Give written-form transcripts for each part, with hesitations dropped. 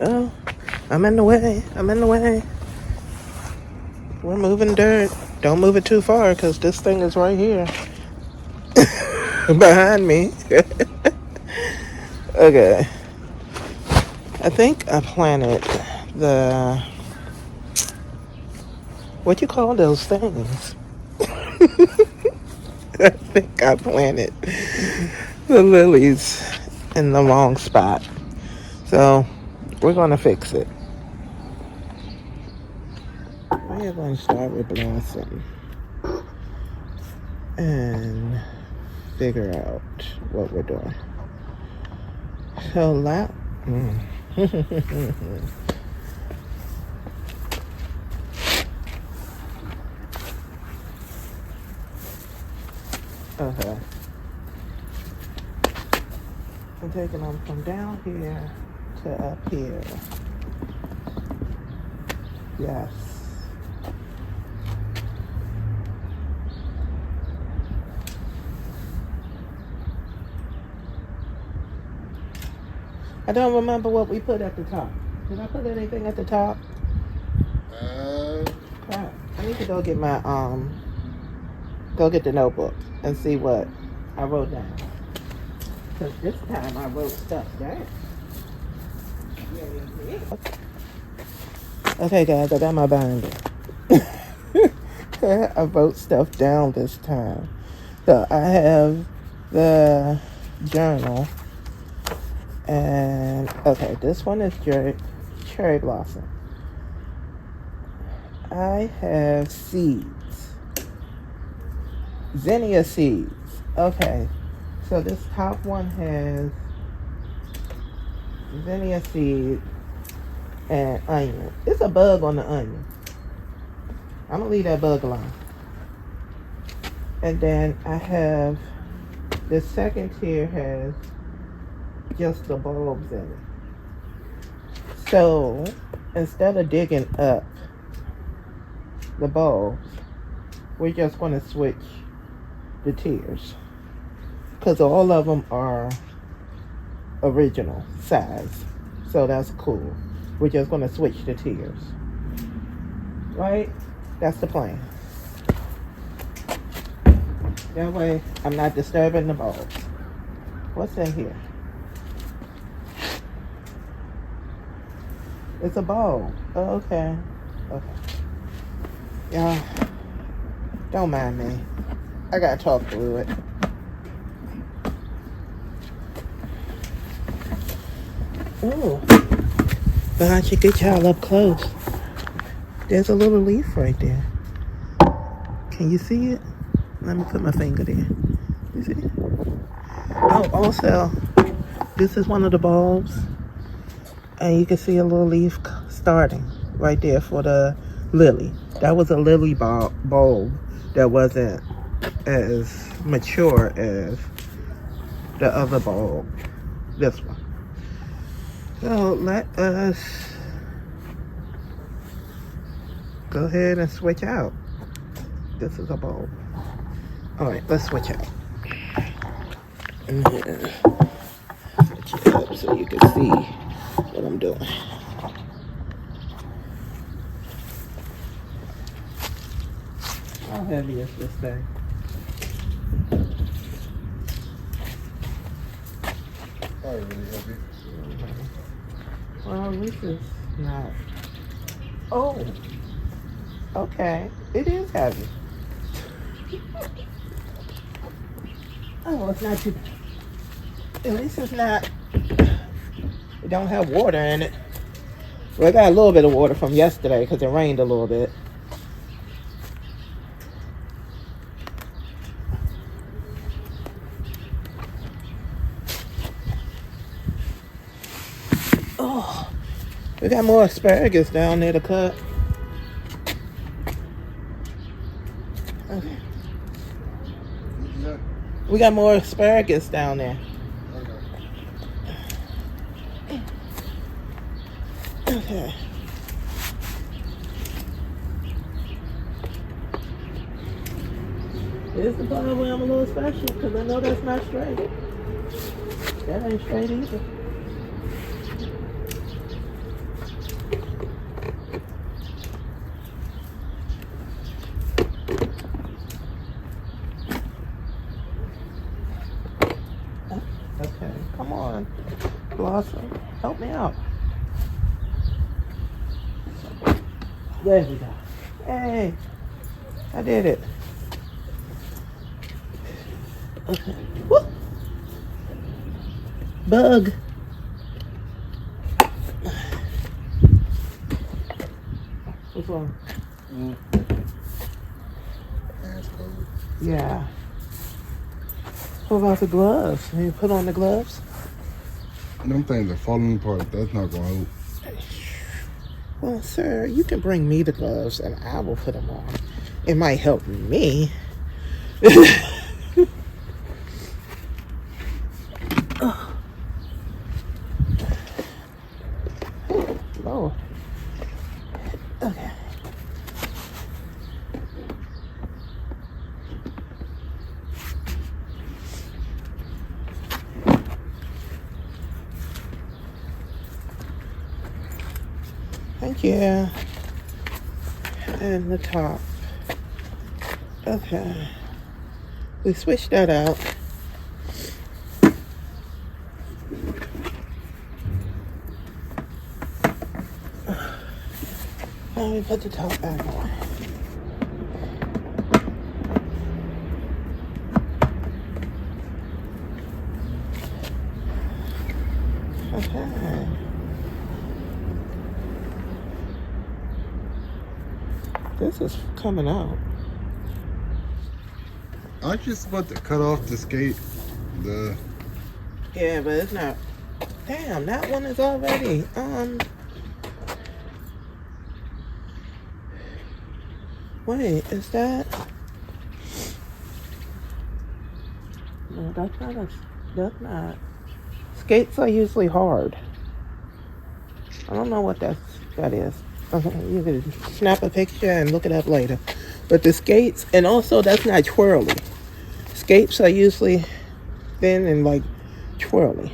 Oh, I'm in the way. I'm in the way. We're moving dirt. Don't move it too far because this thing is right here behind me. Okay. I think I planted the, what you call those things? I think I planted the lilies in the wrong spot. So we're going to fix it. We are going to start with blossom and figure out what we're doing. So that. Okay. I'm taking them from down here to up here. Yes. I don't remember what we put at the top. Did I put anything at the top? Crap. I need to go get my go get the notebook and see what I wrote down. Because this time I wrote stuff down. Okay, guys, I got my binder. I wrote stuff down this time. So I have the journal. And, okay, this one is cherry blossom. I have seeds. Zinnia seeds. Okay, so this top one has zinnia seeds and onion. It's a bug on the onion. I'm gonna leave that bug alone. And then I have the second tier has just the bulbs in it. So instead of digging up the bulbs, we're just going to switch the tiers because all of them are original size. So that's cool. We're just going to switch the tiers. Right? That's the plan. That way I'm not disturbing the bulbs. What's in here? It's a bulb. Oh, okay. Okay. Yeah. Don't mind me. I gotta talk through it. Ooh. But I should get y'all up close. There's a little leaf right there. Can you see it? Let me put my finger there. You see it? Oh, also, this is one of the bulbs. And you can see a little leaf starting right there for the lily. That was a lily bulb that wasn't as mature as the other bulb. This one. So let us go ahead and switch out. This is a bulb. Alright, let's switch out. And then switch it up so you can see what I'm doing. How heavy is this thing? Probably really heavy. Well, this is not. Oh, okay. It is heavy. Oh, it's not too bad. At least it's not. It don't have water in it. Well, I got a little bit of water from yesterday because it rained a little bit. Oh, we got more asparagus down there to cut. Okay. We got more asparagus down there. Okay. Here's the part where I'm a little special because I know that's not straight. That ain't straight either. Blossom, help me out. There we go. Hey, I did it. Okay. Woo. Bug. What's wrong? Hands cold. Yeah. What about the gloves? You put on the gloves? Them things are falling apart. That's not going to help. Well, sir, you can bring me the gloves and I will put them on. It might help me. Oh. Lord. Okay. Thank you. And the top. Okay. We switched that out. Let me put the top back on. Okay. This is coming out. Aren't you supposed to cut off the skate? Yeah, but it's not. Damn, that one is already. Wait, is that? No, that's not a. That's not. Skates are usually hard. I don't know what that is. You can snap a picture and look it up later. But the skates, and also that's not twirly. Skates are usually thin and like twirly.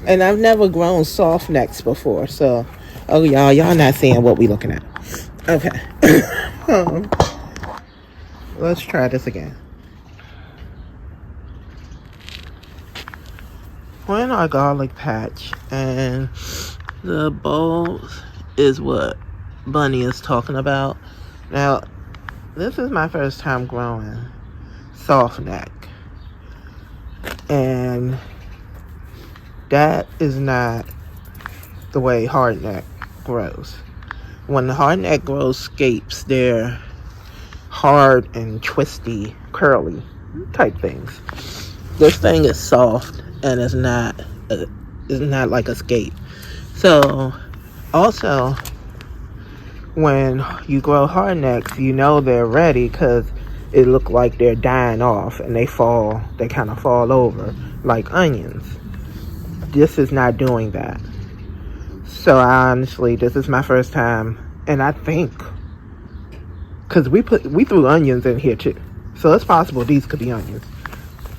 And I've never grown soft necks before, so y'all not seeing what we looking at. Okay. Let's try this again. We're in our garlic patch, and the bulbs is what Bunny is talking about. Now, this is my first time growing soft neck, and that is not the way hard neck grows. When the hard neck grows scapes, they're hard and twisty, curly type things. This thing is soft and it's not like a scape. So also, when you grow hard necks, you know they're ready because it look like they're dying off and they kind of fall over like onions. This is not doing that. So honestly, this is my first time, and I think because we threw onions in here too, so it's possible these could be onions,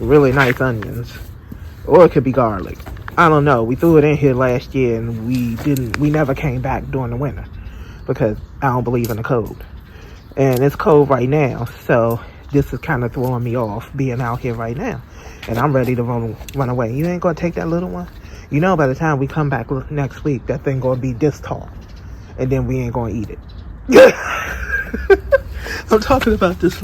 really nice onions, or it could be garlic. I don't know. We threw it in here last year, and we never came back during the winter because I don't believe in the cold, and it's cold right now. So this is kind of throwing me off being out here right now, and I'm ready to run away. You ain't gonna take that little one. You know, by the time we come back next week, that thing gonna be this tall, and then we ain't gonna eat it. I'm talking about this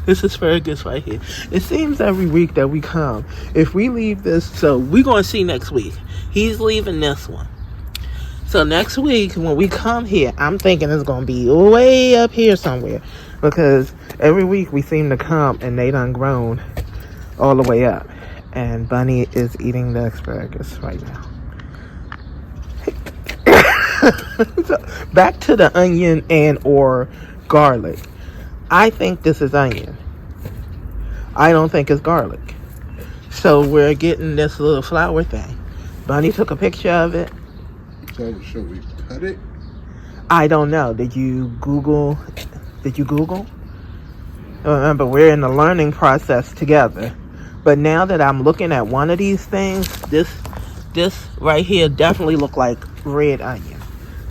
asparagus right here. It seems every week that we come, if we leave this, so we're gonna see next week. He's leaving this one. So next week when we come here, I'm thinking it's gonna be way up here somewhere, because every week we seem to come and they done grown all the way up. And Bunny is eating the asparagus right now. So, back to the onion and or garlic. I think this is onion. I don't think it's garlic. So we're getting this little flower thing. Bunny took a picture of it. So should we cut it? I don't know. Did you Google? Remember, we're in the learning process together. But now that I'm looking at one of these things, this right here definitely look like red onion.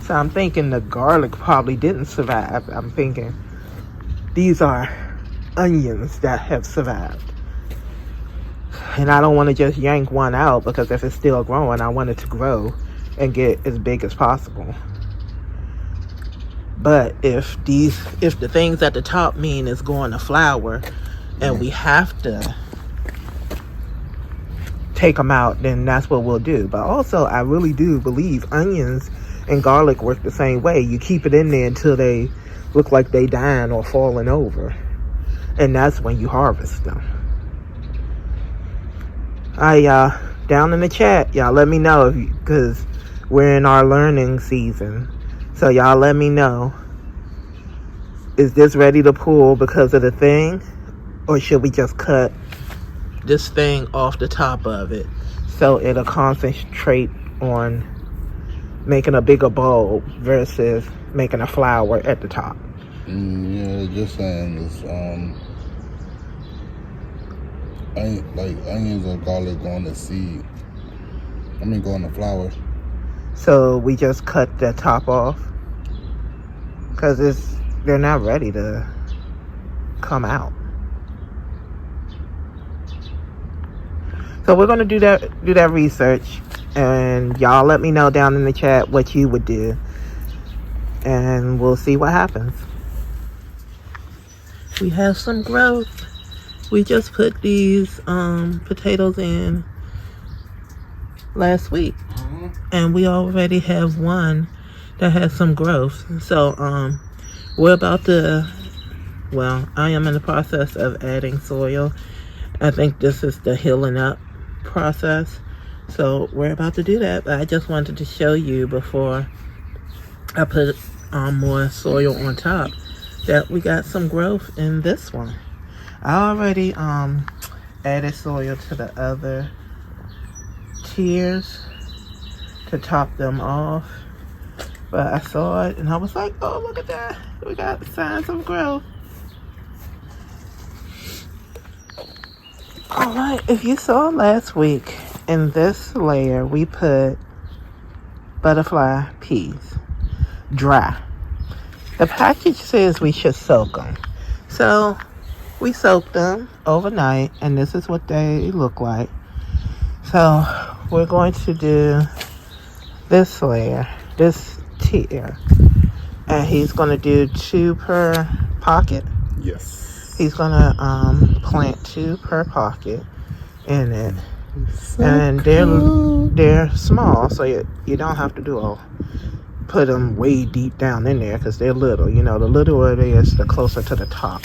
So I'm thinking the garlic probably didn't survive. I'm thinking these are onions that have survived. And I don't want to just yank one out, because if it's still growing, I want it to grow and get as big as possible. But if the things at the top mean it's going to flower and we have to take them out, then that's what we'll do. But also, I really do believe onions and garlic work the same way. You keep it in there until they look like they dying or falling over, and that's when you harvest them. Y'all, down in the chat, y'all let me know, because we're in our learning season. So y'all let me know, is this ready to pull because of the thing, or should we just cut this thing off the top of it so it'll concentrate on making a bigger bulb versus making a flower at the top? Yeah, just saying it's like onions or garlic going to seed. Going to flower. So we just cut the top off because they're not ready to come out. So we're gonna do that research, and y'all let me know down in the chat what you would do, and we'll see what happens. We have some growth. We just put these potatoes in last week, and we already have one that has some growth. So we're about to, well, I am in the process of adding soil. I think this is the healing up process. So we're about to do that, but I just wanted to show you before I put more soil on top that we got some growth in this one. I already added soil to the other tiers to top them off, but I saw it and I was like, oh, look at that, we got signs of growth. All right, if you saw last week, in this layer we put butterfly peas, dry. The package says we should soak them, so we soaked them overnight, and this is what they look like. So we're going to do this layer, this tier, and he's going to do 2 per pocket. Yes. He's going to plant 2 per pocket in it. So and they're small, so you don't have to put them way deep down in there, because they're little. You know, the littler it is, the closer to the top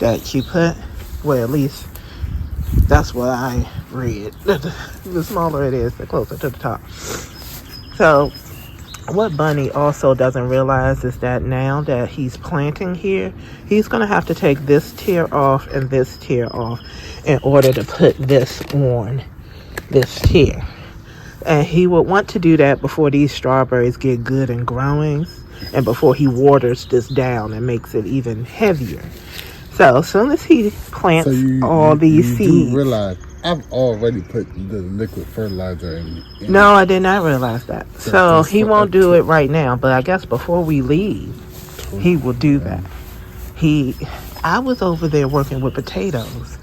that you put. Well, at least that's what I read. The smaller it is, the closer to the top. So what Bunny also doesn't realize is that now that he's planting here, he's going to have to take this tier off and this tier off in order to put this on this tier. And he would want to do that before these strawberries get good and growing, and before he waters this down and makes it even heavier. So as soon as he plants these seeds... You do realize I've already put the liquid fertilizer in. No, I did not realize that. So he won't do it right now, but I guess before we leave, he will do that. I was over there working with potatoes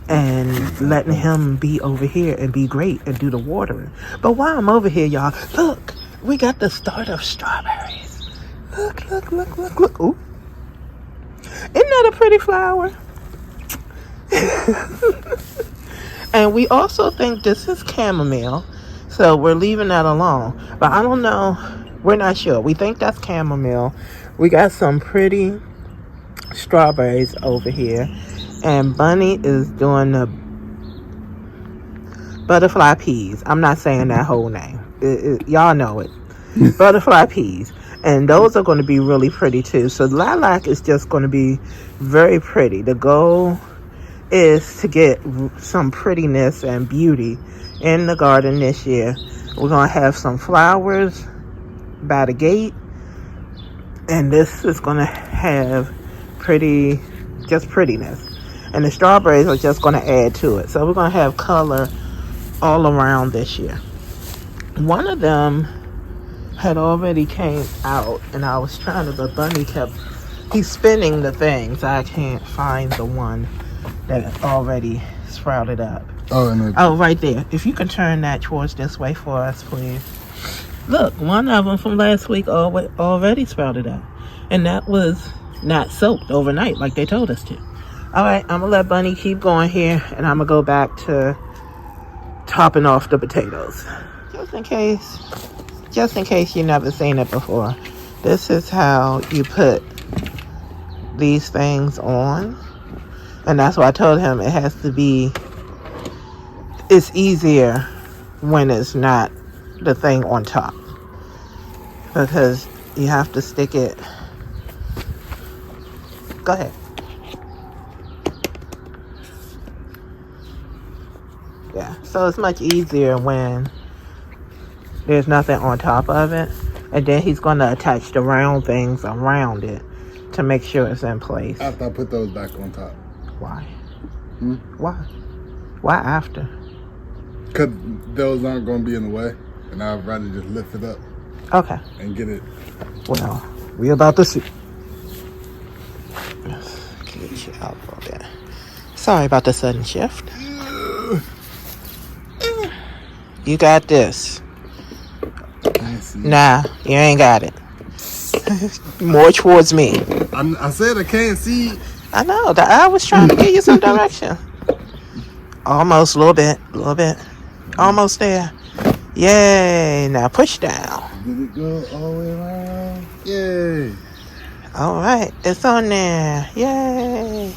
and letting him be over here and be great and do the watering. But while I'm over here, y'all, look, we got the start of strawberries. Look. Ooh. Isn't that a pretty flower? And we also think this is chamomile, so we're leaving that alone. But I don't know, we're not sure. We think that's chamomile. We got some pretty strawberries over here, and Bunny is doing the butterfly peas. I'm not saying that whole name. Y'all know it. Butterfly peas. And those are going to be really pretty too. So lilac is just going to be very pretty. The goal is to get some prettiness and beauty in the garden this year. We're going to have some flowers by the gate, and this is going to have just prettiness, and the strawberries are just going to add to it. So we're going to have color all around this year. One of them had already came out, and I was trying to, but Bunny he's spinning the things. I can't find the one that already sprouted up. Oh, and Oh, right there. If you can turn that towards this way for us, please. Look, one of them from last week already sprouted up. And that was not soaked overnight like they told us to. All right, I'm going to let Bunny keep going here. And I'm going to go back to topping off the potatoes. Just in case you've never seen it before. This is how you put these things on. And that's why I told him it's easier when it's not the thing on top. Because you have to stick it. Go ahead. Yeah, so it's much easier when there's nothing on top of it. And then he's going to attach the round things around it to make sure it's in place. after I put those back on top. Why? Why? Why after? Because those aren't going to be in the way. And I'd rather just lift it up. Okay. And get it. Well, we about to see. Get you out for that. Sorry about the sudden shift. You got this. Nah, you ain't got it. More towards me. I said I can't see. I know. I was trying to give you some direction. Almost, a little bit. Almost there. Yay. Now push down. Did it go all the way around? Yay. All right. It's on there. Yay.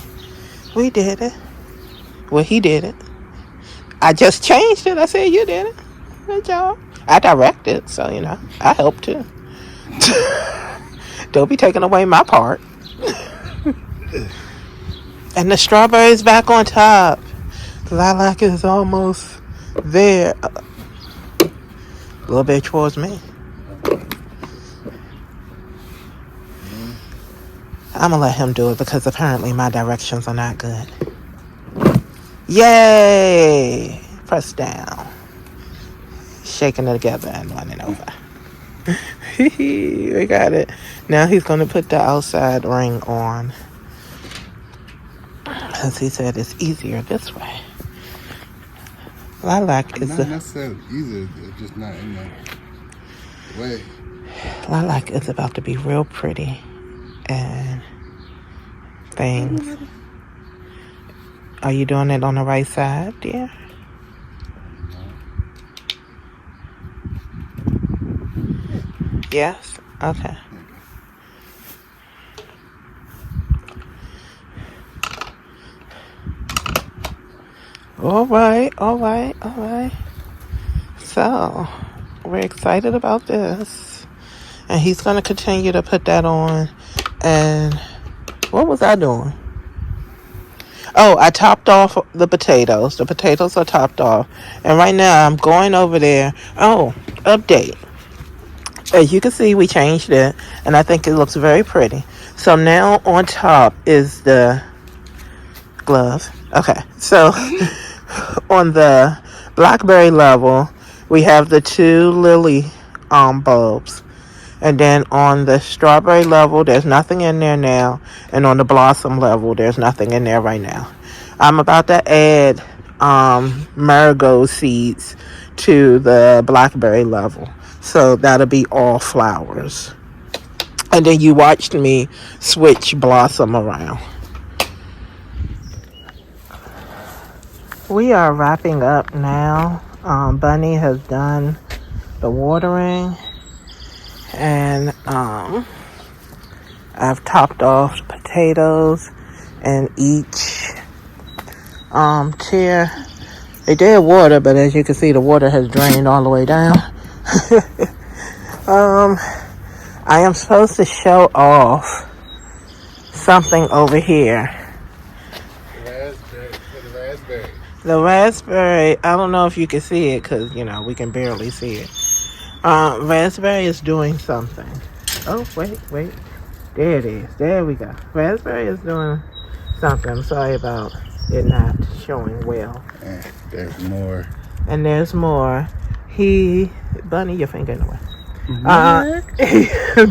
We did it. Well, he did it. I just changed it. I said you did it. Good job. I directed, so, I helped too. Don't be taking away my part. And the strawberries back on top. Lilac is almost there. A little bit towards me. I'm gonna let him do it because apparently my directions are not good. Yay! Press down. Shaking it together and running over. We got it. Now he's gonna put the outside ring on. As he said, it's easier this way. Lilac is not necessarily easier, it's just not in the way. Lilac is about to be real pretty and things. Are you doing it on the right side, dear? Yes? Okay. All right. So, we're excited about this. And he's going to continue to put that on. And what was I doing? Oh, I topped off the potatoes. The potatoes are topped off. And right now, I'm going over there. Oh, update. As you can see, we changed it. And I think it looks very pretty. So now on top is the glove. Okay, so on the blackberry level, we have the two lily bulbs. And then on the strawberry level, there's nothing in there now. And on the blossom level, there's nothing in there right now. I'm about to add marigold seeds to the blackberry level. So that'll be all flowers. And then you watched me switch blossom around. We are wrapping up now. Bunny has done the watering. And I've topped off potatoes in each tier. They did water, but as you can see, the water has drained all the way down. I am supposed to show off something over here. The raspberry, I don't know if you can see it because, we can barely see it. Raspberry is doing something. Oh, wait. There it is. There we go. Raspberry is doing something. I'm sorry about it not showing well. There's more. And there's more. Bunny, your finger in the way.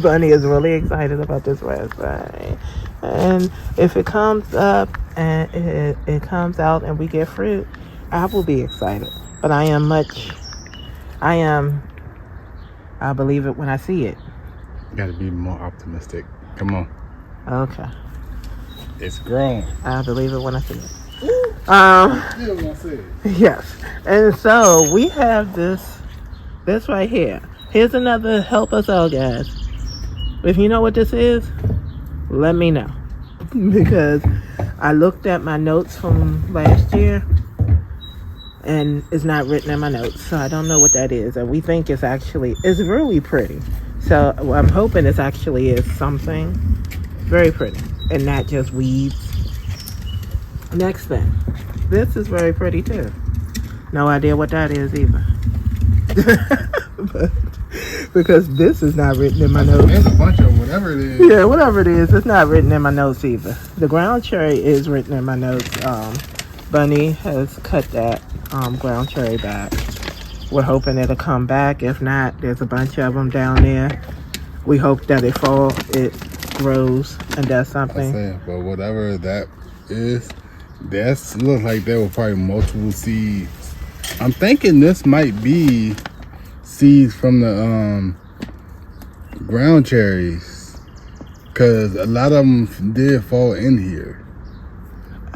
Bunny is really excited about this raspberry. And if it comes up and it comes out and we get fruit, I will be excited. But I believe it when I see it. You gotta be more optimistic. Come on. Okay. It's grown. I believe it when I see it. Still gonna say it. Yes. And so we have this right here. Here's another help us out, guys. If you know what this is, let me know. Because I looked at my notes from last year and it's not written in my notes, so I don't know what that is. And we think it's really pretty. So I'm hoping it actually is something very pretty and not just weeds. Next thing, this is very pretty too. No idea what that is either. But, because this is not written in my notes. There's a bunch of whatever it is. Yeah, whatever it is, it's not written in my notes either. The ground cherry is written in my notes. Bunny has cut that ground cherry back. We're hoping it'll come back. If not, there's a bunch of them down there. We hope that it grows and does something. But whatever that is, that looks like there were probably multiple seeds. I'm thinking this might be seeds from the ground cherries, because a lot of them did fall in here.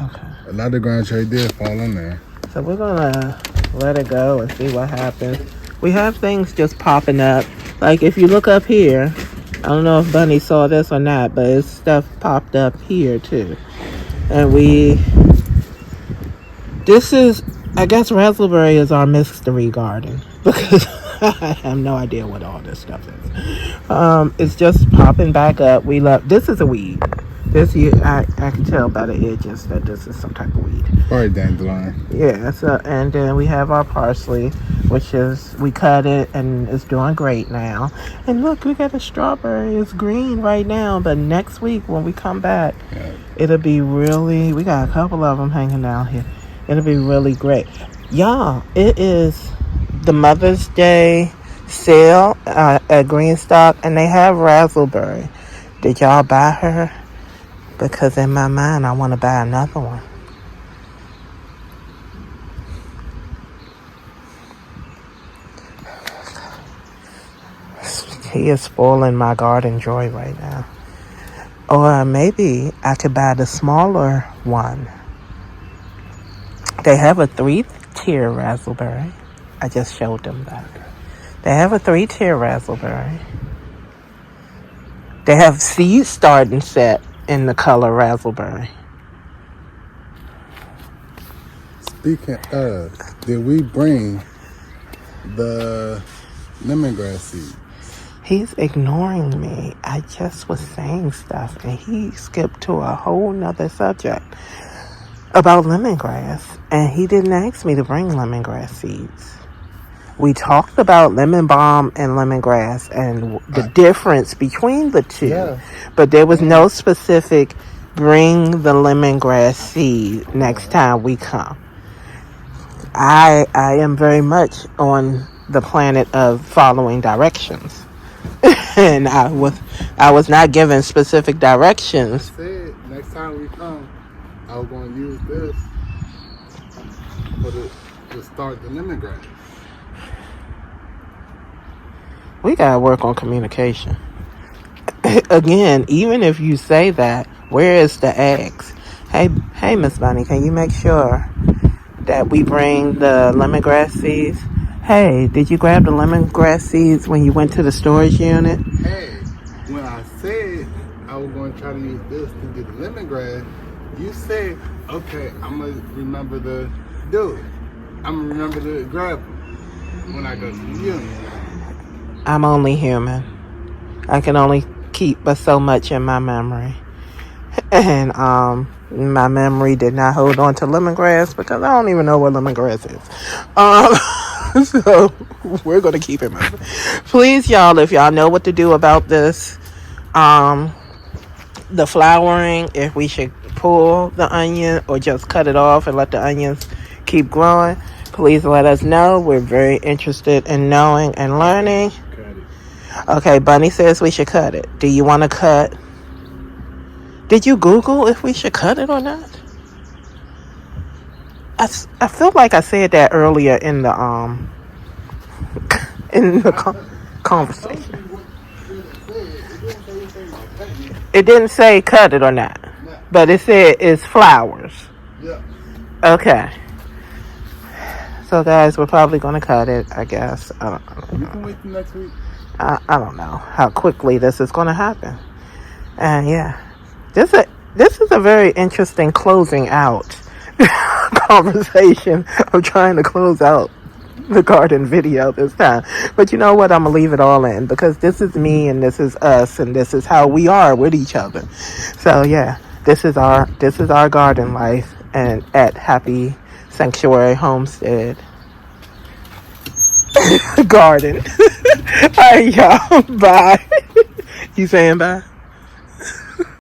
Okay. A lot of ground cherry did fall in there. So we're gonna let it go and see what happens. We have things just popping up. Like if you look up here, I don't know if Bunny saw this or not, but it's stuff popped up here too. And this is, I guess raspberry is our mystery garden because I have no idea what all this stuff is. It's just popping back up. This is a weed. I can tell by the edges that this is some type of weed. Probably dandelion. Yeah, and then we have our parsley, which we cut it and it's doing great now. And look, we got a strawberry. It's green right now, but next week when we come back, it'll be we got a couple of them hanging out here. It'll be really great. Y'all, it is the Mother's Day sale at GreenStalks, and they have raspberry. Did y'all buy her? Because in my mind, I want to buy another one. He is spoiling my garden joy right now. Or maybe I could buy the smaller one. They have a 3-tier raspberry. I just showed them that. They have a 3-tier raspberry. They have seed starting set in the color raspberry. Speaking of, did we bring the lemongrass seed? He's ignoring me. I just was saying stuff and he skipped to a whole nother subject about lemongrass, and he didn't ask me to bring lemongrass seeds. We talked about lemon balm and lemongrass and the difference between the two, but there was no specific bring the lemongrass seed next time we come. I am very much on the planet of following directions. And I was not given specific directions. I said next time we come, I was going to use this to start the lemongrass. We gotta work on communication. Again, even if you say that, where is the eggs? Hey, Miss Bunny, can you make sure that we bring the lemongrass seeds? Hey, did you grab the lemongrass seeds when you went to the storage unit? Hey, when I said I was going to try to use this to get the lemongrass, you said, okay, I'm going to remember to do it. I'm going to remember to grab them when I go to the unit. I'm only human. I can only keep but so much in my memory. And my memory did not hold on to lemongrass because I don't even know what lemongrass is. So we're going to keep it moving. Please, y'all, if y'all know what to do about this, the flowering, if we should pull the onion or just cut it off and let the onions keep growing, please let us know. We're very interested in knowing and learning. Okay, Bunny says we should cut it. Do you want to cut? Did you Google if we should cut it or not? I feel like I said that earlier in the in the conversation. It didn't say cut it or not, but it said it's flowers. Yeah. Okay. So guys, we're probably gonna cut it, I guess. I don't We know. can wait till next week. I don't know how quickly this is gonna happen. And yeah, this is a very interesting closing out conversation of trying to close out the garden video this time. But you know what? I'm gonna leave it all in because this is me and this is us and this is how we are with each other. So yeah, this is our garden life and at Happy Sanctuary Homestead Garden. All right, y'all. Bye. You saying bye?